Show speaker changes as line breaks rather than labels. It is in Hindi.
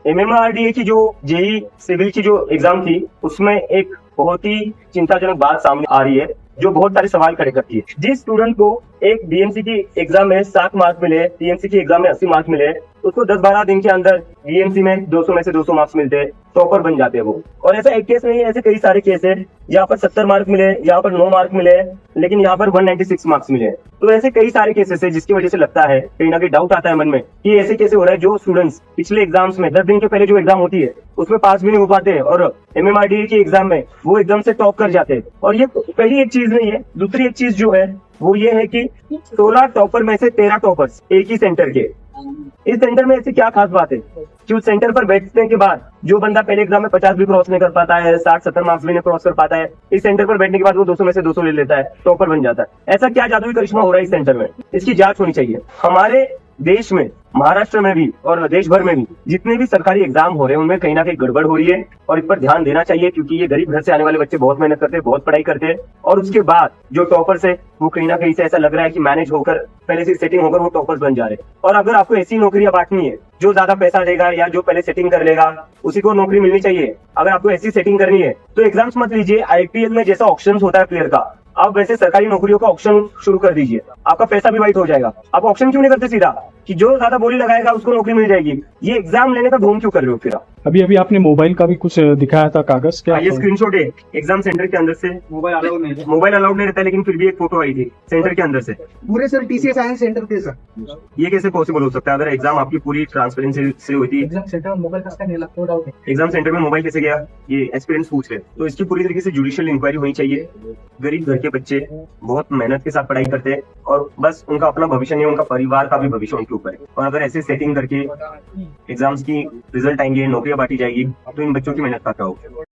MMRDA की जो जेई सिविल की जो एग्जाम थी उसमें एक बहुत ही चिंताजनक बात सामने आ रही है जो बहुत सारे सवाल खड़े करती है। जिस स्टूडेंट को एक बीएमसी की एग्जाम में 60 मार्क्स मिले, टीएमसी की एग्जाम में 80 मार्क्स मिले, उसको 10-12 दिन के अंदर बीएमसी में 200 में से 200 मार्क्स मिलते हैं, टॉपर बन जाते हैं वो। और ऐसा एक केस नहीं है, ऐसे कई सारे केस है यहाँ पर 70 मार्क्स मिले, यहाँ पर 9 मार्क्स मिले, लेकिन यहाँ पर 196 मार्क्स मिले। तो ऐसे कई सारे केसेस है जिसकी वजह से लगता है, कहीं ना कहीं डाउट आता है मन में कि ऐसे कैसे हो रहा है। जो स्टूडेंट्स पिछले एग्जाम्स में 10 दिन के पहले जो एग्जाम होती है उसमें पास भी नहीं हो पाते और MMRDA की एग्जाम में वो एकदम से टॉप कर जाते हैं। और ये पहली एक चीज नहीं है। दूसरी एक चीज जो है वो ये है कि 16 टॉपर में से 13 टॉपर्स एक ही सेंटर के। इस सेंटर में ऐसी क्या खास बात है कि उस सेंटर पर बैठने के बाद जो बंदा पहले एग्जाम में 50 भी क्रॉस नहीं कर पाता है, 60-70 मार्क्स भी नहीं क्रॉस कर पाता है, इस सेंटर पर बैठने के बाद वो 200 में से 200 ले लेता है, टॉपर बन जाता है। ऐसा क्या जादुई करिश्मा हो रहा है इस सेंटर में? इसकी जांच होनी चाहिए। हमारे देश में, महाराष्ट्र में भी और देश भर में भी जितने भी सरकारी एग्जाम हो रहे हैं उनमें कहीं ना कहीं गड़बड़ हो रही है और इस पर ध्यान देना चाहिए, क्योंकि ये गरीब घर से आने वाले बच्चे बहुत मेहनत करते हैं, बहुत पढ़ाई करते हैं और उसके बाद जो टॉपर्स है वो कहीं ना कहीं से ऐसा लग रहा है कि मैनेज होकर, पहले से सेटिंग होकर वो टॉपर्स बन जा रहे हैं। और अगर आपको ऐसी नौकरियां बांटनी है जो ज्यादा पैसा देगा या जो पहले सेटिंग कर लेगा उसी को नौकरी मिलनी चाहिए। अगर आपको ऐसी सेटिंग करनी है तो एग्जाम्स मत लीजिए। IPL में जैसा ऑप्शन होता है प्लेयर का, आप वैसे सरकारी नौकरियों का ऑप्शन शुरू कर दीजिए, आपका पैसा भी वाइट हो जाएगा। आप ऑप्शन क्यों नहीं करते सीधा कि जो ज्यादा बोली लगाएगा उसको नौकरी मिल जाएगी? ये एग्जाम लेने का ढोंग क्यों कर रहे हो फिर आप?
अभी आपने मोबाइल का भी कुछ दिखाया था कागज, क्या
ये स्क्रीनशॉट है एग्जाम सेंटर के अंदर से। मोबाइल अलाउड नहीं रहता, लेकिन फिर भी एक फोटो आई थी सेंटर के अंदर से
पूरे सर TCS साइंस सेंटर थे सर।
ये कैसे पॉसिबल हो सकता है अगर एग्जाम आपकी पूरी ट्रांसपेरेंसी से हुई थी?
एग्जाम सेंटर में मोबाइल का नहीं लगता डाउट है।
एग्जाम सेंटर में मोबाइल कैसे गया, ये एस्पिरेंट्स पूछ रहे हैं। तो इसकी पूरी तरीके से जुडिशियल इंक्वायरी होनी चाहिए। गरीब घर के बच्चे बहुत मेहनत के साथ पढ़ाई करते हैं और बस उनका अपना भविष्य नहीं, उनका परिवार का भी भविष्य उनके ऊपर है। और अगर ऐसे सेटिंग करके एग्जाम्स की रिजल्ट आएंगे, नौकरियां बांटी जाएगी, तो इन बच्चों की मेहनत का क्या होगा?